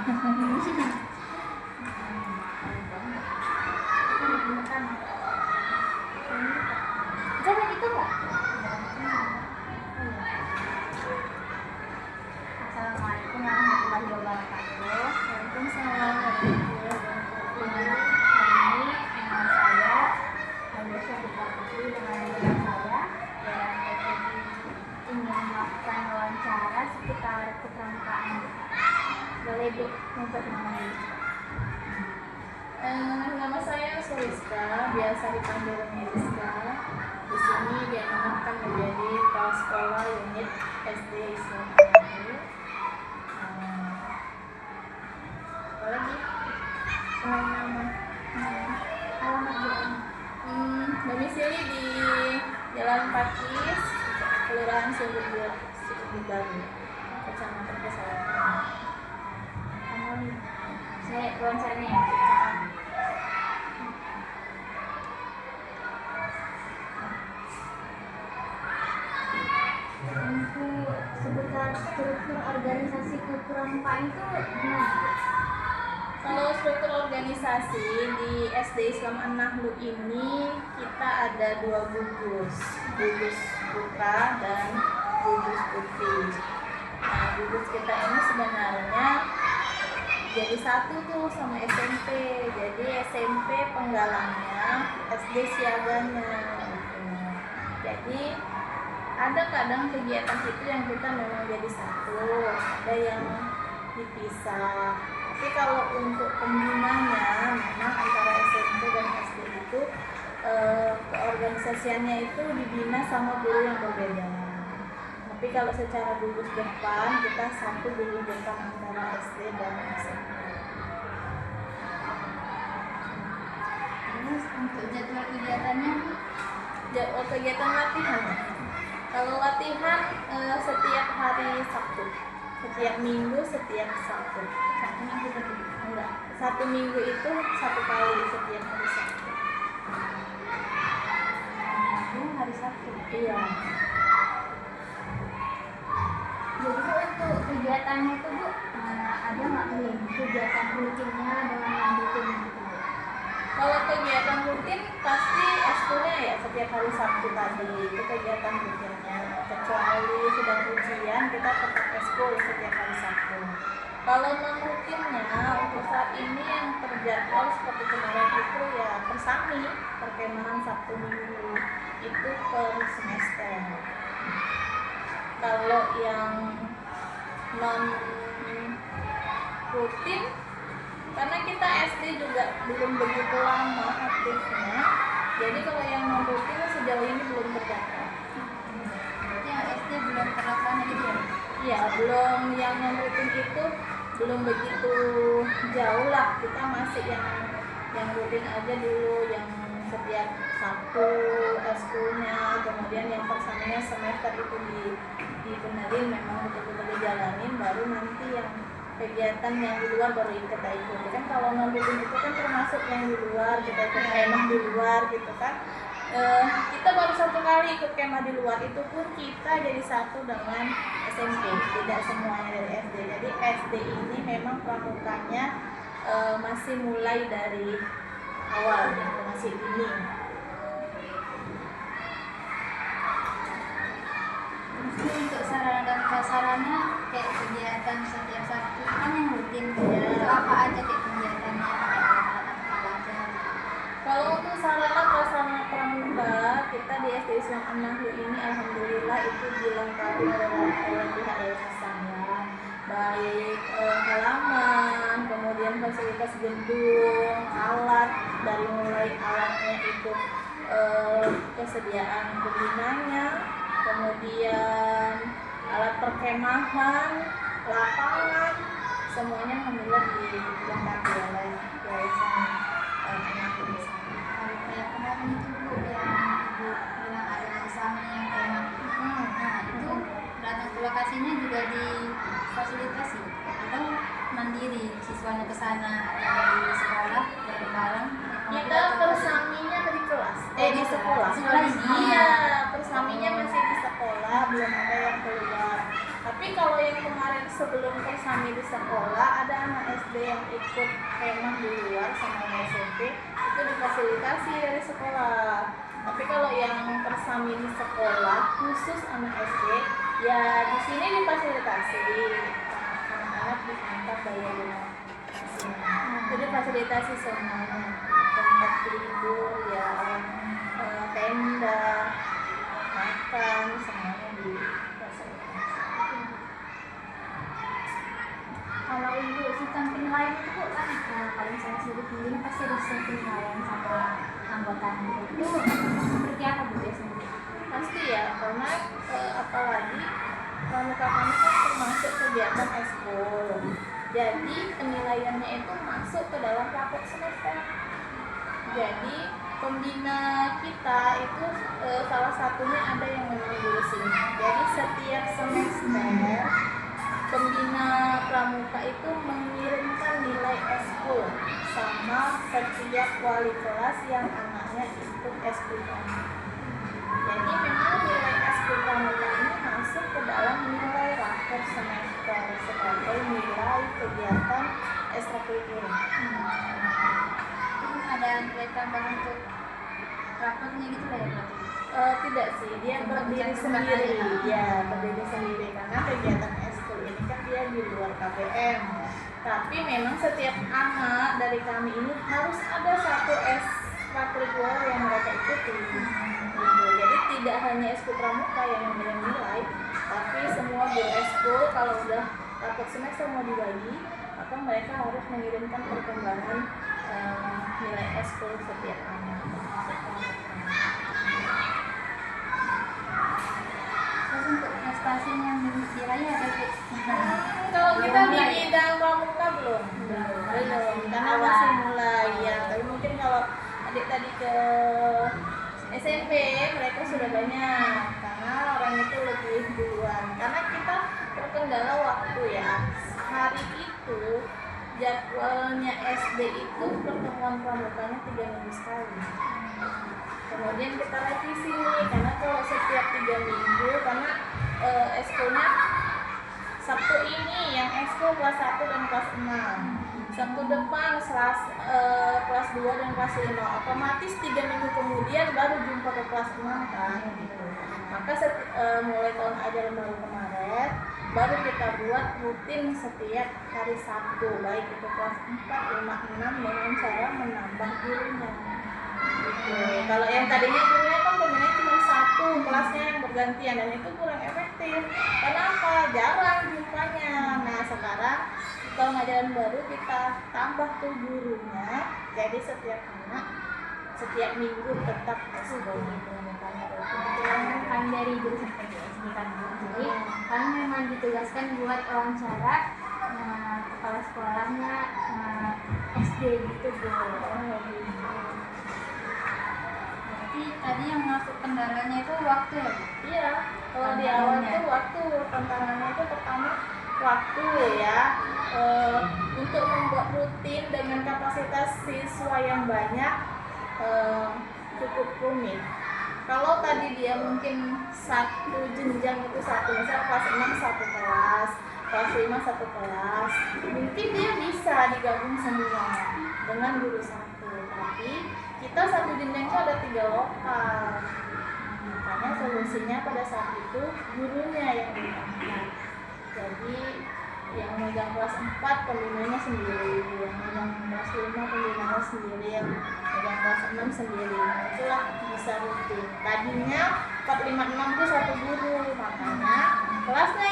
Jangan itu nggak? Assalamualaikum warahmatullahi wabarakatuh. Waalaikumsalam warahmatullahi wabarakatuh. Hari ini saya Aisyah Putri dengan rekan saya dan ingin melakukan wawancara seputar kepramukaan. Boleh Bu memperkenalkan diri? Nama saya Suliska, biasa dipanggil Rizka. Di sini diamanahkan menjadi kepala sekolah unit SD Islam Manahlu. Apa lagi? Nama alamat jalan. Domisili di Jalan Pakis, Kelurahan Sumber Baru, Kecamatan Pesawaran. Saya wawancaranya ya. Untuk seputar struktur organisasi kepramukaan itu gimana? Kalau struktur organisasi di SD Islam An-Nahlu ini kita ada 2 gugus putra dan gugus putri. Nah, gugus kita ini sebenarnya jadi satu tuh sama SMP. Jadi SMP penggalangnya, SD siaganya. Gitu. Jadi ada kadang kegiatan itu yang kita memang jadi satu, ada yang dipisah. Tapi kalau untuk pembinanya memang antara SMP dan SD itu keorganisasiannya itu dibina sama guru yang berbeda. Tapi kalau secara gugus depan kita satu gugus depan antara SD dan SMP. Terus untuk jadwal kegiatannya, Jadwal kegiatan latihan. Kalau latihan setiap hari Sabtu, setiap minggu setiap Sabtu. satu minggu berarti. Enggak, 1 minggu itu 1 kali setiap hari Sabtu. Minggu hari Sabtu. Iya. Jadi Bu, untuk kegiatannya itu Bu, ada nggak nih kegiatan rutinnya dengan lanjutin gitu Bu? Kalau kegiatan rutin pasti eskulnya ya setiap hari Sabtu tadi itu kegiatan rutinnya. Kecuali sedang ujian kita tetap eskul setiap hari Sabtu. Kalau non rutinnya untuk saat ini yang terjadwal seperti kemarin itu ya persami perkemahan Sabtu Minggu itu per semester. Kalau yang non rutin karena kita SD juga belum begitu lama aktifnya, jadi kalau yang non rutin sejauh ini belum terdaftar. Berarti yang SD belum terlaksana gitu ya? Iya, belum. Yang non rutin itu belum begitu jauh lah, kita masih yang rutin aja dulu, yang setiap Sabtu eskulnya, kemudian yang persaminya semester itu dibenerin memang betul-betul dijalanin, baru nanti yang kegiatan yang di luar baru kita ikuti. Kan kalau non rutin itu kan termasuk yang di luar, kita ikut kemah di luar gitu kan. Kita baru 1 kali ikut kemah di luar, itu pun kita jadi satu dengan SMP, tidak semuanya dari SD. Jadi SD ini memang pramukanya masih mulai dari awal, gitu, masih dini. Terus untuk sarana dan prasarana kayak kegiatan setiap Sabtu kan yang rutin Ya. itu apa aja kayak kegiatannya, kayak alat-alat apa aja? Kalau untuk sarana prasarana pramuka kita di SD Islam An-Nahlu ini alhamdulillah itu dilengkapi oleh pihak yayasan ya, baik halaman, kemudian fasilitas gedung, alat dari mulai alatnya itu kesediaan pembinanya, kemudian alat perkemahan, lapangan, semuanya alhamdulillah dilengkapi oleh yayasan An-Nahlu di sana. Kalau kayak kemarin itu Bu yang Ibu bilang ada Isami yang kemah, nah itu datang ke lokasinya juga difasilitasi atau mandiri siswanya ke sana atau dari sekolah bareng-bareng? Kita persaminya dari kelas, di sekolah. Sekolah ini. Iya, persaminya masih di sekolah, belum ada yang keluar. Tapi kalau yang kemarin sebelum persami di sekolah ada anak SD yang ikut kemah di luar sama yang SMP itu difasilitasi dari sekolah. Tapi kalau yang tersamini sekolah khusus anak SD, ya di sini difasilitasi anak-anak diantar bayar rumah. Jadi fasilitasi semuanya, tempat tidur, ya tenda, makan, semuanya difasilitasi. Kalau ibu sistem penilaian itu Bu, kan kalau misalnya sudah pilih pasti ada sistem penilaian sama anggotanya itu seperti apa Bu biasanya? Pasti ya, karena apalagi pramuka kami kan termasuk kegiatan eskul. Jadi penilaiannya itu masuk ke dalam rapor semester. Jadi pembina kita itu salah satunya ada yang memang guru sini. Jadi setiap semester pembina pramuka itu mengirimkan nilai eskul sama setiap wali kelas yang anaknya ikut eskul pramuka. Jadi memang nilai eskul pramuka ini masuk ke dalam nilai rapor semester sebagai nilai kegiatan ekstrakurikuler. Ada nilai tambah untuk raportnya gitu lah ya berarti? Tidak sih, dia berdiri sendiri. Ya, berdiri sendiri karena kegiatan eskul ini kan dia di luar KBM. Tapi memang setiap anak dari kami ini harus ada satu ekstrakurikuler yang mereka ikuti. Jadi tidak hanya eskul pramuka yang memberikan nilai, tapi semua guru eskul kalau udah rapor semester mau dibagi, maka mereka harus mengirimkan perkembangan nilai eskul setiap anak. Terus untuk prestasinya yang diraih ada Bu? Kalau kita di bidang pramuka belum, karena masih mulai ya. Tapi mungkin kalau adik tadi ke SMP mereka sudah banyak, karena orang itu lebih duluan. Karena kita terkendala waktu ya. Hari itu jadwalnya SD itu pertemuan pramukanya 3 minggu sekali. Kemudian kita revisi nih, karena kalau setiap 3 minggu, karena eskulnya Sabtu ini yang eskul kelas 1 dan kelas 6, Sabtu depan kelas 2 dan kelas 5, otomatis 3 minggu kemudian baru jumpa ke kelas 6 kan gitu. Maka mulai tahun ajaran baru kemarin baru kita buat rutin setiap hari Sabtu, baik itu kelas 4, 5, 6 dengan cara menambah gurunya gitu. Kalau yang tadinya gurunya kan pembinanya cuma 1 kelasnya yang bergantian, dan itu kurang efektif. Kenapa? Jarang jumpanya. Nah sekarang tahun ajaran baru kita tambah tuh gurunya, jadi setiap anak setiap minggu tetap eskul. Kebetulan kami dari jurusan PGSD kan Bu, jadi kami memang ditugaskan buat wawancara kepala sekolahnya SD gitu Bu. Berarti tadi yang masuk kendalanya itu waktu ya Bu? Iya, kalau di awal tuh waktu, tantangannya itu pertama waktu ya. Untuk membuat rutin dengan kapasitas siswa yang banyak cukup rumit. Kalau tadi dia mungkin satu jenjang itu satu, misalnya kelas 6 satu kelas, kelas 5 satu kelas, mungkin dia bisa digabung semua dengan guru satu. Tapi kita satu jenjang itu ada 3 lokal, makanya solusinya pada saat itu gurunya yang diangkat. Jadi yang megang kelas 4 pembinanya sendiri, yang megang kelas 5 pembinanya sendiri, yang megang kelas 6 sendiri. Nah, itulah bisa rutin. Tadinya 4, 5, 6 itu satu guru, makanya kelasnya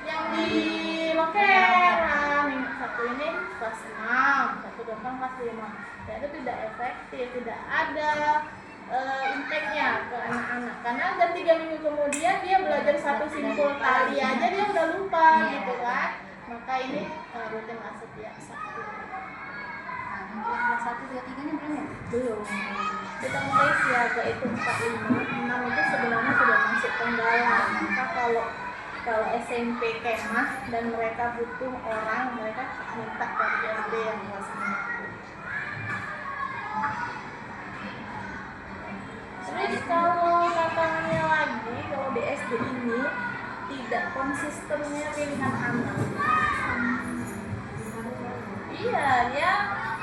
yang di loker. Nah, satu ini kelas 6, satu depan kelas 5. Dan itu tidak efektif, tidak ada impact-nya ke anak-anak, karena udah 3 minggu kemudian dia belajar satu simpul tali aja dia udah lupa gitu kan. Maka ini rutin setiap Sabtu. Untuk kelas 1, 2, 3 nya belum ya? Belum. Kita mulai siaga itu 4, 5, 6 itu sebenarnya sudah masuk kendala. Maka kalau SMP kemah dan mereka butuh orang, mereka minta dari SD yang kelas 6. Terus kalau tantangannya lagi, kalau di SD ini tidak konsistennya pilihan anak. Iya, dia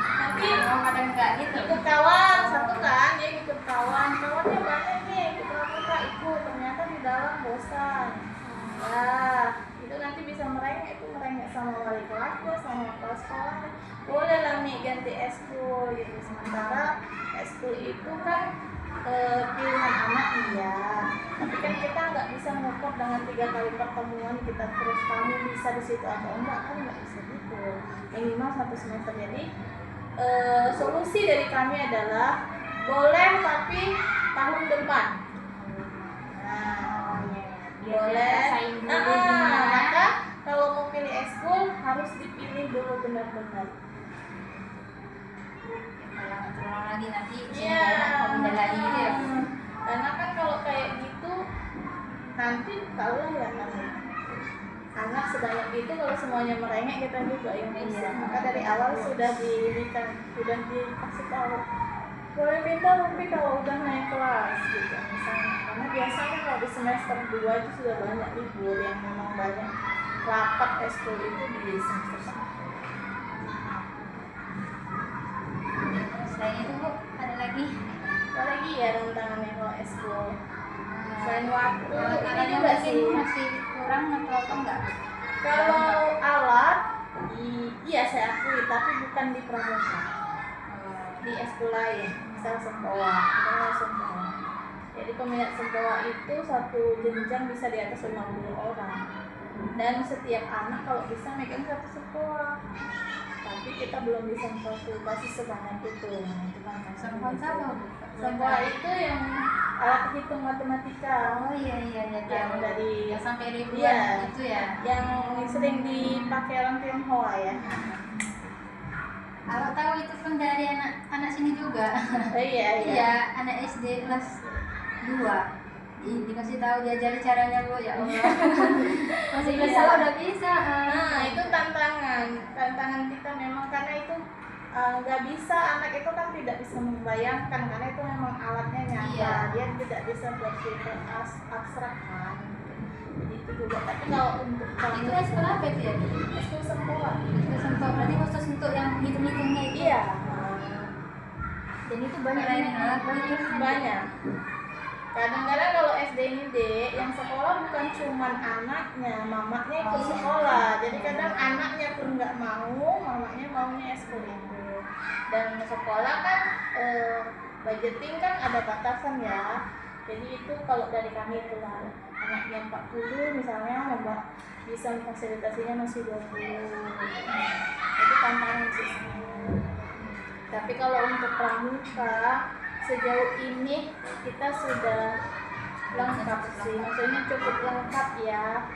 nanti kadang enggak gitu. ikut kawan satu kan, dia ikut kawannya banyak nih, ikut pramuka ikut, ternyata di dalam bosan. Nah, itu nanti bisa merengek sama wali kelasnya, sama kepala sekolahnya. Boleh lah nih ganti eskul gitu. Sementara eskul itu kan pilihan anak iya, tapi kan kita nggak bisa ngukur dengan 3 kali pertemuan kita terus kamu bisa di situ atau enggak, kan nggak bisa gitu, minimal 1 semester. Jadi solusi dari kami adalah boleh tapi tahun depan. Nah, boleh. Maka kalau mau pilih eskul harus dipilih dulu benar-benar. Kalau terulang lagi nanti Iya. mau pindah lagi gitu ya. Karena kan kalau kayak gitu nanti tahu lah ya kan. Anak sebanyak itu kalau semuanya merengek kita juga yang bisa. Iya. Maka dari awal sudah dikasih tahu. Boleh pindah tapi kalau udah naik kelas gitu misalnya. Karena biasanya kalau di semester 2 itu sudah banyak libur yang memang banyak rapat eskul itu di semester 1. Selain itu Bu, ada lagi? Apalagi ya tantangannya kalau eskul. Selain waktu, Kalau ini alatnya juga mungkin sih. masih kurang atau apa enggak? Kalau alat, iya saya akui, tapi bukan di pramuka, di eskul lain, misal sempoa, kita mau sempoa. Jadi peminat sempoa itu satu jenjang bisa di atas 50 orang, dan setiap anak kalau bisa megang satu sempoa. Tapi kita belum bisa memfasilitasi sebanyak itu. Itu kan Sempoa apa Bu? sempoa itu yang alat hitung matematika. Oh iya Yang tahu. dari Yang sampai ribuan Iya. itu ya. yang sering dipakai orang Tionghoa ya. Aku tahu itu pun dari anak sini juga. Oh iya. Iya, anak SD kelas 2. Dikasih tahu diajari caranya Bu, ya Allah. Masih bisa Iya. udah bisa. Nah itu tantangan kita memang karena itu nggak bisa, anak itu kan tidak bisa membayangkan karena itu memang alatnya nyata. Iya. Dia tidak bisa berpikir abstrak kan. Jadi itu juga. Tapi kalau untuk Itu eskul apa itu ya? eskul sempoa. Eskul sempoa berarti khusus untuk yang hitung-hitungnya itu. Iya. Dan itu banyak Banyak. Banyak. Kadang-kadang kalau SD ini dek, yang sekolah bukan cuman anaknya, mamanya ikut sekolah. Jadi kadang anaknya pun nggak mau, mamanya maunya eskul itu. Dan sekolah kan budgeting kan ada batasan ya. Jadi itu kalau dari kami itu lah, anaknya 40 misalnya, bisa fasilitasinya masih 20. Itu tantangan sih. Tapi kalau untuk pramuka sejauh ini kita sudah lengkap sih, maksudnya cukup lengkap ya.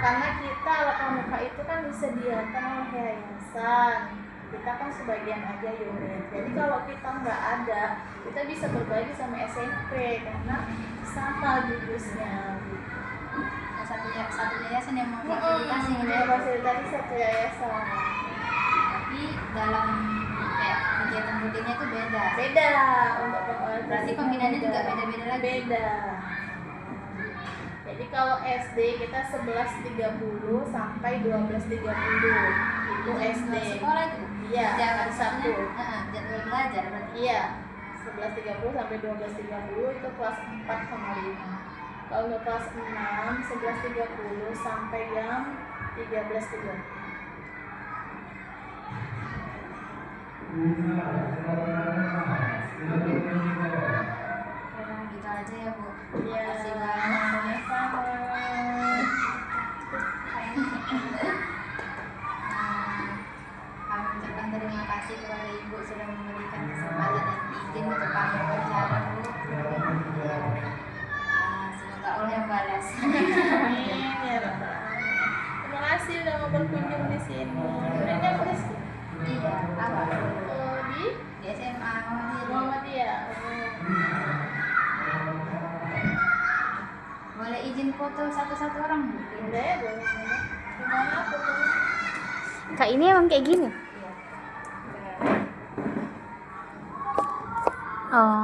Karena kita alat pramuka itu kan disediakan oleh yayasan, kita kan sebagian aja unit. Jadi kalau kita nggak ada, kita bisa berbagi sama SMP karena sama jurusnya. Satu yayasan yang memfasilitasi gitu ya. Fasilitasi satu yayasan. Tapi dalam kayak kegiatan rutinnya itu beda. Beda untuk Berarti pembinaannya juga beda-beda lagi. Beda. Jadi kalau SD kita 11.30 sampai 12.30 itu SD. Sekolah itu. Iya, Jam hari Sabtu. Jadwal belajar berarti. Iya. 11.30 sampai 12.30 itu kelas 4 sama 5. Kalau untuk kelas 6 11.30 sampai jam 13.30. Memang gitu aja ya Bu. Iya. Makasih banyak. Sama. Kami ucapkan terima kasih kepada Ibu sudah memberikan kesempatan dan izin untuk kami berbicara Bu. Semoga Allah yang balas. Amin ya Rabbal Alamin. Terima kasih udah mau berkunjung di sini. Muridnya apa sih? Iya, apa? Di SMA Muhammadiyah. Muhammadiyah. Boleh izin foto satu-satu orang Bu? Boleh, boleh. Gimana aku tuh? Kak ini emang kayak gini. Iya. Oh.